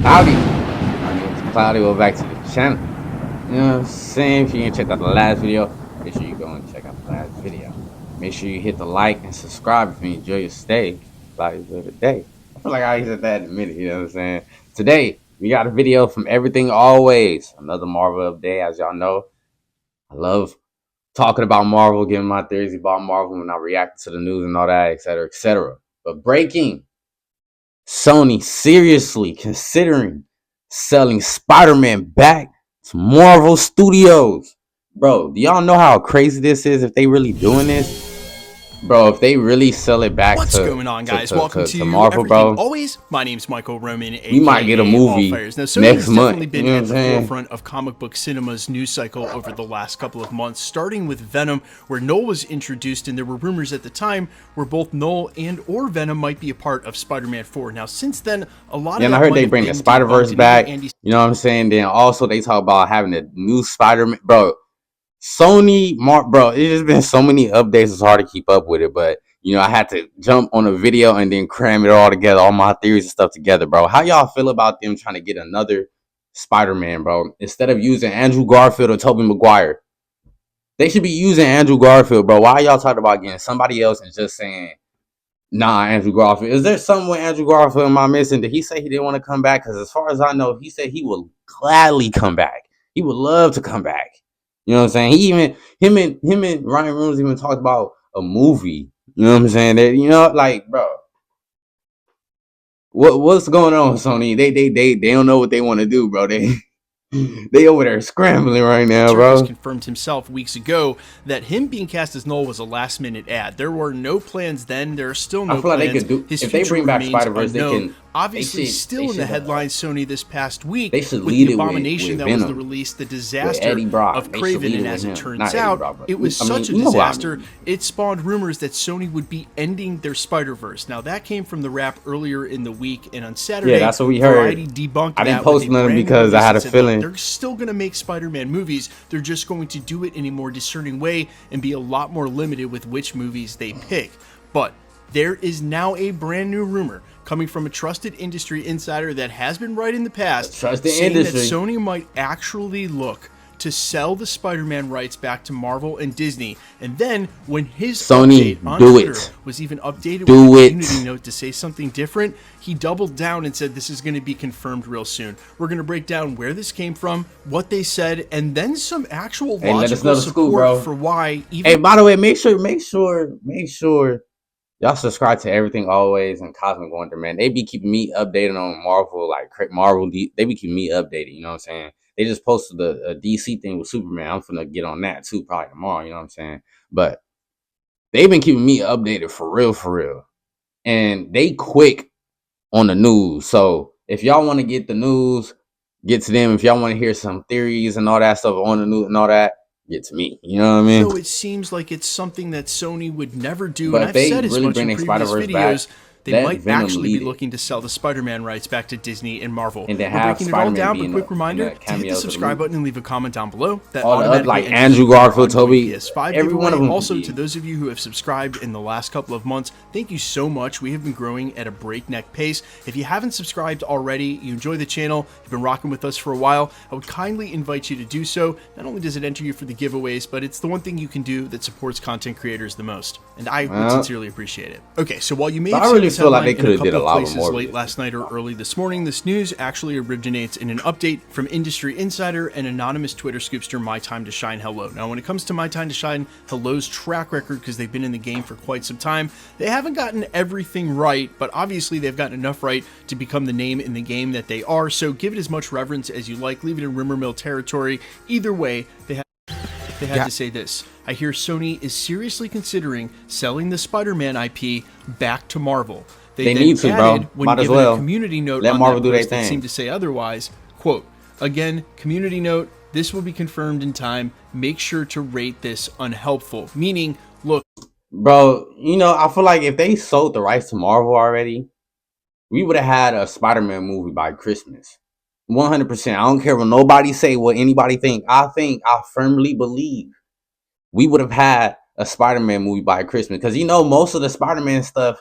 Cloudy. My name is Cloudy. Welcome back to the channel. You know what I'm saying? If you didn't check out the last video, make sure you go and check out the last video. Make sure you hit the like and subscribe if you enjoy your stay. Like the day. I feel like I said that in a minute, you know what I'm saying? Today, we got a video from Everything Always. Another Marvel update, as y'all know. I love talking about Marvel, giving my theories about Marvel when I react to the news and all that, etc., etc. But breaking, Sony seriously considering selling Spider-Man back to Marvel Studios. Bro, do y'all know how crazy this is if they really doing this? Bro, if they really sell it back What's going on, guys? Welcome to to Marvel, Everything bro, Always. My name's Michael Roman, we might get a aka All movie Fires. Now, Sony next has definitely month. been You know at what the I'm saying? forefront of comic book cinema's news cycle over the last couple of months, starting with Venom, where Null was introduced, and there were rumors at the time where both Null and or Venom might be a part of Spider-Man 4. Now, since then, a lot Yeah, of and I that heard might they have bring the been Spider-Verse debunked, and even back. Andy. You know what I'm saying? Then also they talk about having a new Spider-Man. Bro, bro, it's just been so many updates. It's hard to keep up with it, but you know, I had to jump on a video and then cram it all together, all my theories and stuff together, bro. How y'all feel about them trying to get another Spider-Man, bro? Instead of using Andrew Garfield or Tobey Maguire, they should be using Andrew Garfield, bro. Why y'all talking about getting somebody else and just saying, nah, Andrew Garfield? Is there something with Andrew Garfield am I missing? Did he say he didn't want to come back? Because as far as I know, he said he would gladly come back. He would love to come back. You know what I'm saying? He even him and Ryan Reynolds even talked about a movie. You know what I'm saying? That, you know, like, bro, what's going on, Sony? They don't know what they want to do, bro. They over there scrambling right now, Has bro. confirmed himself weeks ago that him being cast as Null was a last-minute ad. There were no plans then. There are still I no feel like they plans. could do His if they future bring back remains Spider Verse. unknown. They Obviously, should still in the headlines, Sony this past week they should with lead the it Abomination with that was the Venom, release, the with disaster Eddie Brock. of They should Craven, lead it and with as it him, turns not Eddie out, Brock, but it was such a you know what I disaster. mean. It spawned rumors that Sony would be ending their Spider-Verse. Now that came from the Wrap earlier in the week, and on Saturday, Yeah, that's what we Variety heard. debunked I didn't that with post a nothing brand new because I release had and a said, look, feeling. they're still going to make Spider-Man movies. They're just going to do it in a more discerning way and be a lot more limited with which movies they pick. But there is now a brand new rumor coming from a trusted industry insider that has been right in the past, saying that Sony might actually look to sell the Spider-Man rights back to Marvel and Disney. And then when his Sony, update on do Twitter it. was even updated Do with a it. community note to say something different, he doubled down and said this is going to be confirmed real soon. We're going to break down where this came from, what they said, and then some actual Hey, let us know logical the scoop, support bro. for why even. Hey, by the way, make sure y'all subscribe to Everything Always and Cosmic Wonder, man. They be keeping me updated on Marvel, like Marvel. They be keeping me updated. You know what I'm saying? They just posted a DC thing with Superman. I'm finna get on that too, probably tomorrow. You know what I'm saying? But they've been keeping me updated for real. And they quick on the news. So if y'all want to get the news, get to them. If y'all want to hear some theories and all that stuff on the news and all that, get to me. You know what I mean? Though it seems like it's something that Sony would never do, But and if I've they said as really much bring in their previous Spider-Verse back, videos, they let might Venom actually be lead it. looking to sell the Spider-Man rights back to Disney and Marvel. And then We're have breaking it all Spider-Man down, be but in quick reminder the to hit the cameos of the subscribe movie. button and leave a comment down below. That All the other, automatically like enters Andrew you for our Garfield, ongoing Toby, PS5 every one of giveaway. them. Also, to those of you who have subscribed in the last couple of months, thank you so much. We have been growing at a breakneck pace. If you haven't subscribed already, you enjoy the channel, you've been rocking with us for a while, I would kindly invite you to do so. Not only does it enter you for the giveaways, but it's the one thing you can do that supports content creators the most, and I would sincerely appreciate it. Okay, so while you may have seen this headline in a couple of places late last night or early this morning, this news actually originates in an update from industry insider and anonymous Twitter scoopster My Time to Shine Hello. Now, when it comes to My Time to Shine Hello's track record, because they've been in the game for quite some time, they haven't gotten everything right, but obviously they've gotten enough right to become the name in the game that they are. So give it as much reverence as you like, leave it in rumor mill territory. Either way, they had to say this. I hear Sony is seriously considering selling the Spider-Man IP back to Marvel. They then need to, added, bro. when Might as given well. a community note Let on Marvel that do their post that thing. seemed to say otherwise, quote, again, community note, this will be confirmed in time. Make sure to rate this unhelpful. Meaning, look, Bro, you know, I feel like if they sold the rights to Marvel already, we would have had a Spider-Man movie by Christmas. 100%. I don't care what nobody say, what anybody think. I firmly believe we would have had a Spider-Man movie by Christmas. Because, you know, most of the Spider-Man stuff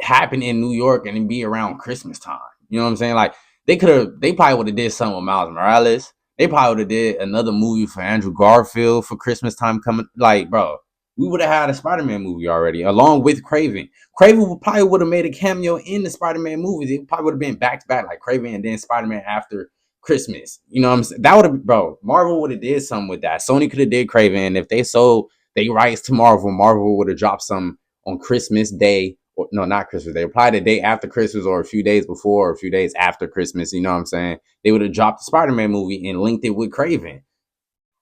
happen in New York and it be around Christmas time. You know what I'm saying? Like, They probably would have did something with Miles Morales. They probably would have did another movie for Andrew Garfield for Christmas time coming. Like, bro, we would have had a Spider-Man movie already, along with Craven. Craven probably would have made a cameo in the Spider-Man movies. It probably would have been back to back, like Craven and then Spider-Man after Christmas. You know what I'm saying? That would have, bro. Marvel would have did something with that. Sony could have did Craven. If they sold they rights to Marvel, Marvel would have dropped some on Christmas Day. Or, no, not Christmas Day. Probably the day after Christmas or a few days before or a few days after Christmas. You know what I'm saying? They would have dropped the Spider-Man movie and linked it with Craven.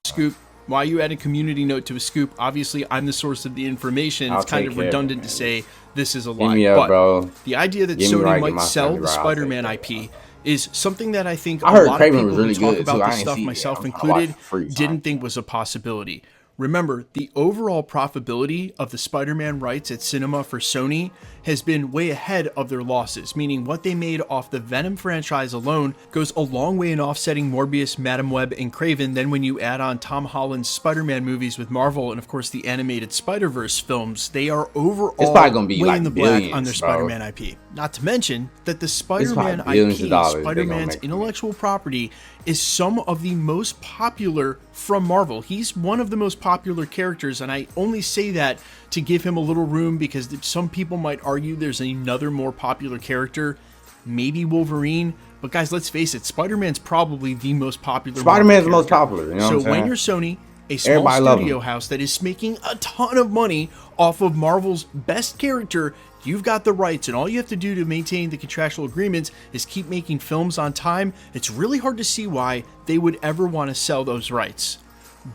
Scoop. Why you add a community note to a scoop? Obviously, I'm the source of the information. It's kind of redundant to say this is a lie. But bro. The idea that Sony might sell the Spider-Man IP is something that I think a lot of people who talk about this stuff, myself included, didn't think was a possibility. Remember, the overall profitability of the Spider-Man rights at cinema for Sony has been way ahead of their losses, meaning what they made off the Venom franchise alone goes a long way in offsetting Morbius, Madam Web, and Craven. Then when you add on Tom Holland's Spider-Man movies with Marvel and of course the animated Spider-Verse films, they are overall gonna be way like in the black on their Spider-Man IP. Not to mention that the Spider-Man IP, Spider-Man's intellectual property, is some of the most popular from Marvel. He's one of the most popular characters, and I only say that to give him a little room because some people might argue there's another more popular character, maybe Wolverine. But guys, let's face it, Spider-Man's probably the most popular. Spider-Man's the most popular. You know so when you're Sony, a small studio house that is making a ton of money off of Marvel's best character, you've got the rights, and all you have to do to maintain the contractual agreements is keep making films on time. It's really hard to see why they would ever want to sell those rights.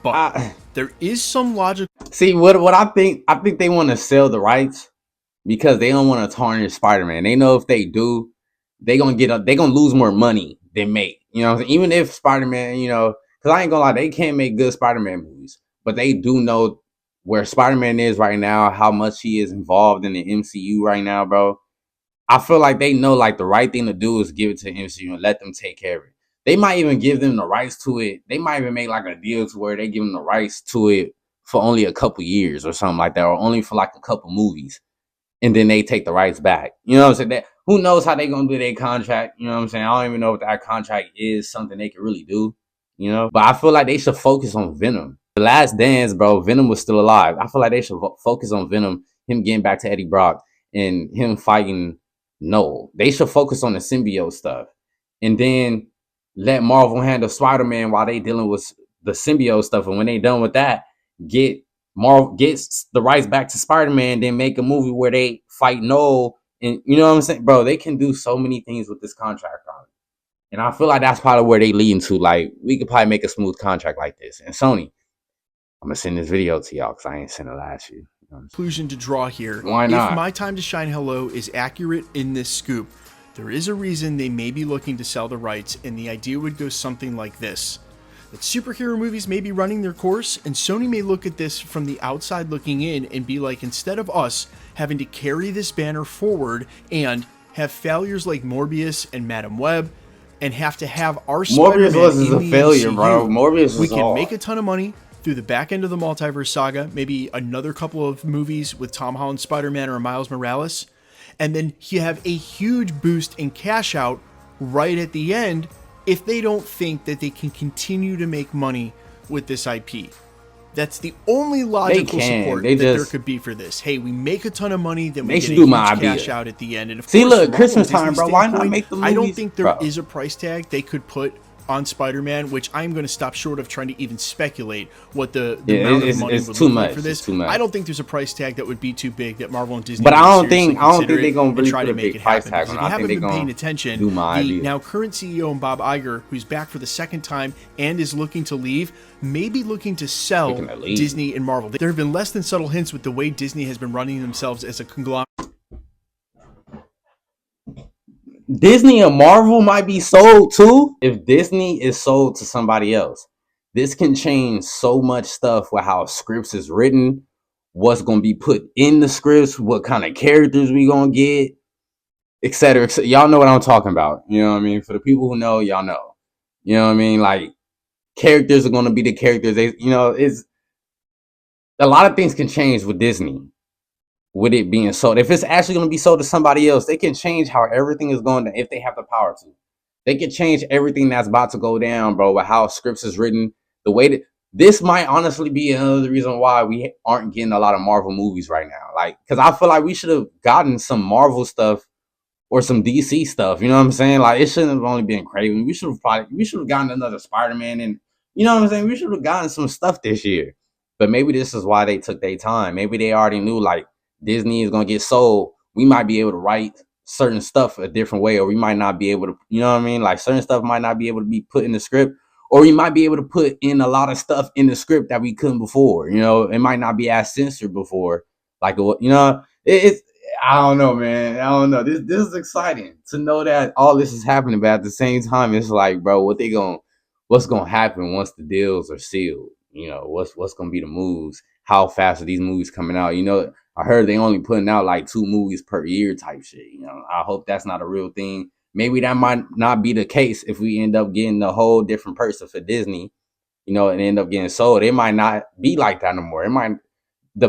But there is some logic. See, what I think they want to sell the rights because they don't want to tarnish Spider-Man. They know if they do, they're gonna lose more money than make. You know what I'm saying? Even if Spider-Man, you know, because I ain't gonna lie, they can't make good Spider-Man movies, but they do know where Spider-Man is right now, how much he is involved in the MCU right now, bro. I feel like they know like the right thing to do is give it to the MCU and let them take care of it. They might even give them the rights to it. They might even make like a deal to where they give them the rights to it for only a couple years or something like that, or only for like a couple movies, and then they take the rights back. You know what I'm saying? Who knows how they gonna do their contract? You know what I'm saying? I don't even know if that contract is something they can really do. You know, but I feel like they should focus on Venom. The Last Dance, bro, Venom was still alive. I feel like they should focus on Venom, him getting back to Eddie Brock, and him fighting Noel. They should focus on the symbiote stuff, and then let Marvel handle Spider-Man while they dealing with the symbiote stuff. And when they done with that, Marvel gets the rights back to Spider-Man, then make a movie where they fight Noel. And you know what I'm saying, bro? They can do so many things with this contract, probably. And I feel like that's probably where they leading to. Like, we could probably make a smooth contract like this. And Sony, I'm gonna send this video to y'all because I ain't sent it last year. Conclusion to draw here. Why not? If My Time to Shine Hello is accurate in this scoop, there is a reason they may be looking to sell the rights, and the idea would go something like this. That superhero movies may be running their course, and Sony may look at this from the outside looking in and be like, instead of us having to carry this banner forward and have failures like Morbius and Madam Web, and have to have our Spider-Man was a failure, bro. Morbius was we can make a ton of money through the back end of the multiverse saga, maybe another couple of movies with Tom Holland Spider-Man or Miles Morales, and then you have a huge boost in cash out right at the end if they don't think that they can continue to make money with this IP. That's the only logical support that there could be for this. Hey, we make a ton of money, then we get a huge cash out at the end. And of course, look, Christmas time, bro. Why not make the movies? I don't think there is a price tag they could put on Spider-Man, which I'm going to stop short of trying to even speculate what the amount of money would look like for this. I don't think there's a price tag that would be too big that Marvel and Disney. But I don't think they're going to really try to make it happen. If you haven't been paying attention, the now current CEO Bob Iger, who's back for the second time and is looking to leave, may be looking to sell Disney and Marvel. There have been less than subtle hints with the way Disney has been running themselves as a conglomerate. Disney and Marvel might be sold too. If Disney is sold to somebody else, this can change so much stuff with how scripts is written, what's going to be put in the scripts, what kind of characters we going to get, etc. Y'all know what I'm talking about. You know what I mean? For the people who know, y'all know. You know what I mean? Like, characters are going to be the characters. It's a lot of things can change with Disney. With it being sold, if it's actually going to be sold to somebody else, they can change how everything is going to, if they have the power to. They could change everything that's about to go down, bro, with how scripts is written. The way that this might honestly be another reason why we aren't getting a lot of Marvel movies right now. Like, because I feel like we should have gotten some Marvel stuff or some DC stuff. You know what I'm saying? Like, it shouldn't have only been Craven. We should have gotten another Spider-Man, and you know what I'm saying? We should have gotten some stuff this year. But maybe this is why they took their time. Maybe they already knew like Disney is gonna get sold. We might be able to write certain stuff a different way, or we might not be able to, you know what I mean? Like certain stuff might not be able to be put in the script, or we might be able to put in a lot of stuff in the script that we couldn't before. You know, it might not be as censored before. Like, you know, it's I don't know, man. I don't know. This is exciting to know that all this is happening, but at the same time, it's like, bro, what's gonna happen once the deals are sealed? You know, what's gonna be the moves? How fast are these movies coming out? You know, I heard they only putting out like 2 movies per year type shit. You know, I hope that's not a real thing. Maybe that might not be the case if we end up getting a whole different person for Disney, you know, and end up getting sold. It might not be like that no more. It might the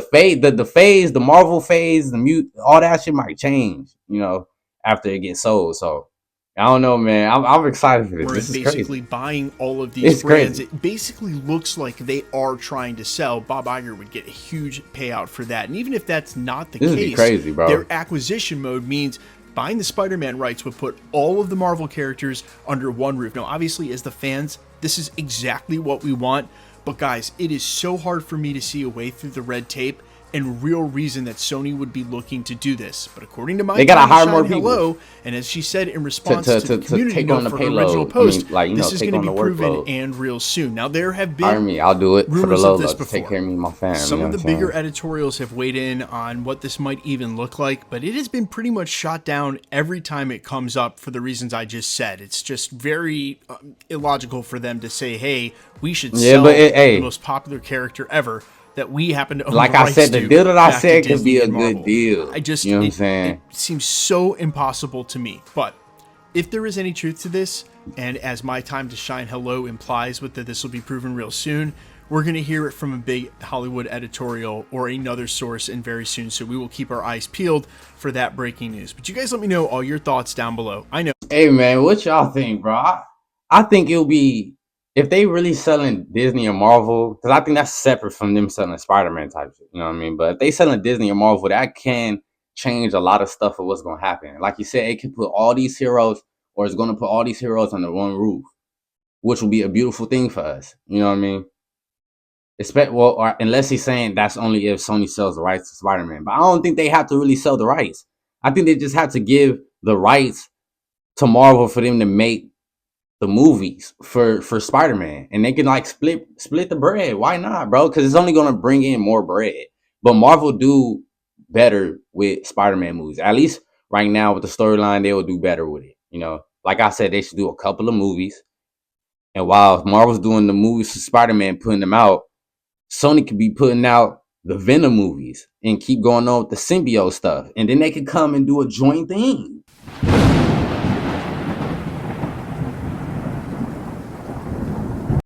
Marvel phase, the mute, all that shit might change, you know, after it gets sold. So I don't know, man. I'm excited for this. This is basically crazy. Buying all of these It's brands, crazy. it basically looks like they are trying to sell. Bob Iger would get a huge payout for that. And even if that's not the This would be case, crazy, bro. their acquisition mode means buying the Spider-Man rights would put all of the Marvel characters under one roof. Now, obviously, as the fans, this is exactly what we want. But guys, it is so hard for me to see a way through the red tape and real reason that Sony would be looking to do this. But according to my They gotta hire more people. Hello, and as she said in response to the to community take on note the for her original payload. post, like, you know, this is take going to on be the proven workload. and real soon. Now, there have been Hire me. I'll do it for the rumors low of this to before. take care of me and my family. Some you know of the what I'm bigger saying? editorials have weighed in on what this might even look like, but it has been pretty much shot down every time it comes up for the reasons I just said. It's just very illogical for them to say, hey, we should sell the most popular character ever that we happen to own like the I rights said, the to deal that I back to said could Disney be a and good Marvel. deal. I just, you know what I'm saying? It seems so impossible to me. But if there is any truth to this, and as my time to shine hello implies with that this will be proven real soon, we're going to hear it from a big Hollywood editorial or another source and very soon. So we will keep our eyes peeled for that breaking news. But you guys let me know all your thoughts down below. I know. Hey, man, what y'all think, bro? I think it'll be, if they really selling Disney or Marvel, because I think that's separate from them selling Spider-Man type shit, you know what I mean? But if they selling Disney or Marvel, that can change a lot of stuff of what's going to happen. Like you said, it can put all these heroes, or it's going to put all these heroes under one roof, which will be a beautiful thing for us. You know what I mean? Well, or unless he's saying that's only if Sony sells the rights to Spider-Man. But I don't think they have to really sell the rights. I think they just have to give the rights to Marvel for them to make the movies for Spider-Man, and they can like split the bread. Why not, bro? Because it's only gonna bring in more bread. But Marvel do better with Spider-Man movies. At least right now with the storyline, they will do better with it. You know, like I said, they should do a couple of movies. And while Marvel's doing the movies for Spider-Man, putting them out, Sony could be putting out the Venom movies and keep going on with the symbiote stuff, and then they could come and do a joint thing.